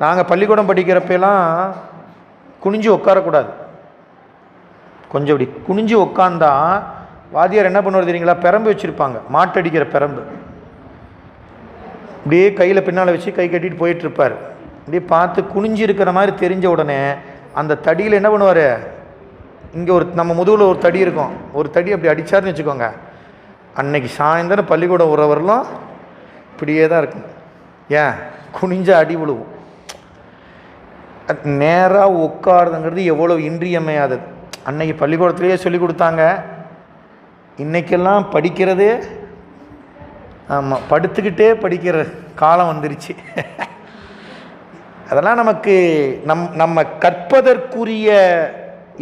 நாங்கள் பள்ளிக்கூடம் படிக்கிறப்பெல்லாம் குனிஞ்சு உட்காரக்கூடாது. கொஞ்சம் இப்படி குனிஞ்சு உட்காந்தா வாத்தியார் என்ன பண்ணுவார் தெரியுங்களா? பெரம்பு வச்சுருப்பாங்க, மாட்டடிக்கிற பெரம்பு. அப்படியே கையில் பின்னால் வச்சு கை கட்டிட்டு போயிட்டுருப்பார். அப்படியே பார்த்து குனிஞ்சு இருக்கிற மாதிரி தெரிஞ்ச உடனே அந்த தடியில் என்ன பண்ணுவார், இங்கே ஒரு நம்ம முதுகில் ஒரு தடி இருக்கும், ஒரு தடி அப்படி அடித்தார்னு வச்சுக்கோங்க, அன்னைக்கு சாயந்தரம் பள்ளிக்கூடம் உறவரெல்லாம் இப்படியே தான் இருக்கும். ஏன்? குனிஞ்ச அடி விழுவும். நேராக உட்காருதுங்கிறது எவ்வளோ இன்றியமையாதது. அன்னைக்கு பள்ளிக்கூடத்துலேயே சொல்லி கொடுத்தாங்க. இன்றைக்கெல்லாம் படிக்கிறது, ஆமாம், படுத்துக்கிட்டே படிக்கிற காலம் வந்துருச்சு. அதெல்லாம் நமக்கு நம்ம கற்பதற்குரிய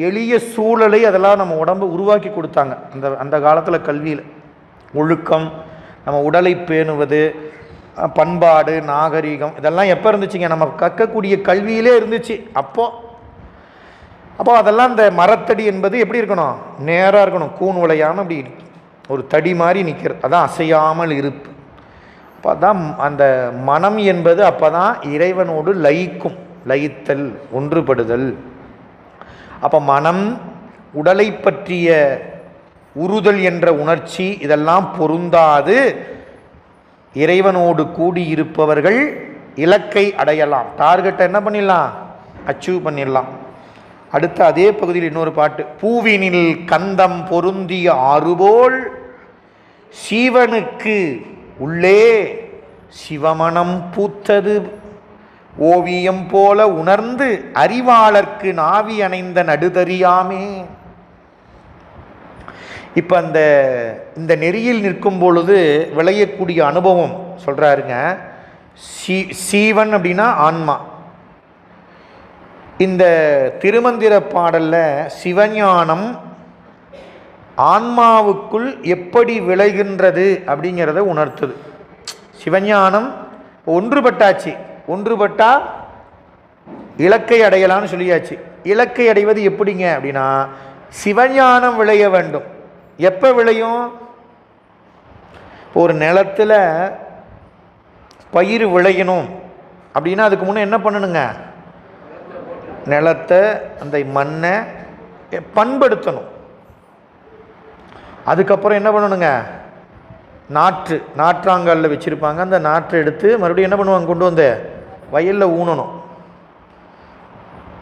எளிய சூழலை அதெல்லாம் நம்ம உடம்பு உருவாக்கி கொடுத்தாங்க. அந்த காலத்தில் கல்வியில் ஒழுக்கம், நம்ம உடலை பேணுவது, பண்பாடு, நாகரீகம், இதெல்லாம் எப்போ இருந்துச்சுங்க? நம்ம கற்கக்கூடிய கல்வியிலே இருந்துச்சு. அப்போ அதெல்லாம் இந்த மரத்தடி என்பது எப்படி இருக்கணும்? நேராக இருக்கணும், கூன் உழையாமல் அப்படி ஒரு தடி மாதிரி நிற்கிறது. அதான் அசையாமல் இருப்பு. அப்போ தான் அந்த மனம் என்பது அப்போ தான் இறைவனோடு லயிக்கும், லயித்தல், ஒன்றுபடுதல். அப்போ மனம், உடலை பற்றிய உறுதல் என்ற உணர்ச்சி இதெல்லாம் பொருந்தாது இறைவனோடு கூடியிருப்பவர்கள் இலக்கை அடையலாம். டார்கெட்டை என்ன பண்ணிடலாம்? அச்சீவ் பண்ணிடலாம். அடுத்த அதே பகுதியில் இன்னொரு பாட்டு. பூவினில் கந்தம் பொருந்திய ஆறுபோல் சீவனுக்கு உள்ளே சிவமணம் பூத்தது ஓவியம் போல உணர்ந்து அறிவாளர்க்கு நாவி அணைந்த நடுதறியாமே. இப்போ இந்த நெறியில் நிற்கும் பொழுது விளையக்கூடிய அனுபவம் சொல்கிறாருங்க. சீவன் அப்படின்னா ஆன்மா. இந்த திருமந்திர பாடலில் சிவஞானம் ஆன்மாவுக்குள் எப்படி விளைகின்றது அப்படிங்கிறத உணர்த்துது. சிவஞானம் ஒன்றுபட்டாச்சு, ஒன்றுபட்டா இலக்கை அடையலான்னு சொல்லியாச்சு. இலக்கை அடைவது எப்படிங்க அப்படின்னா சிவஞானம் விளைய வேண்டும். எப்போ விளையும்? ஒரு நிலத்தில் பயிர் விளையணும் அப்படின்னா அதுக்கு முன்னே என்ன பண்ணணுங்க? நிலத்தை, அந்த மண்ணை பண்படுத்தணும். அதுக்கப்புறம் என்ன பண்ணணுங்க? நாற்றாங்கல்ல வச்சுருப்பாங்க. அந்த நாற்றை எடுத்து மறுபடியும் என்ன பண்ணுவாங்க? கொண்டு வந்து வயலில் ஊனணும்.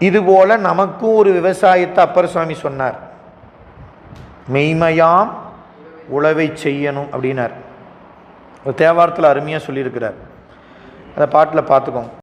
இதுபோல் நமக்கும் ஒரு விவசாயத்தை அப்பர் சுவாமி சொன்னார். மெய்மையாம் உழவை செய்யணும் அப்படின்னார். ஒரு தேவாரத்தில் அருமையாக சொல்லியிருக்கிறார். அந்த பாட்டில் பார்த்துக்கோங்க.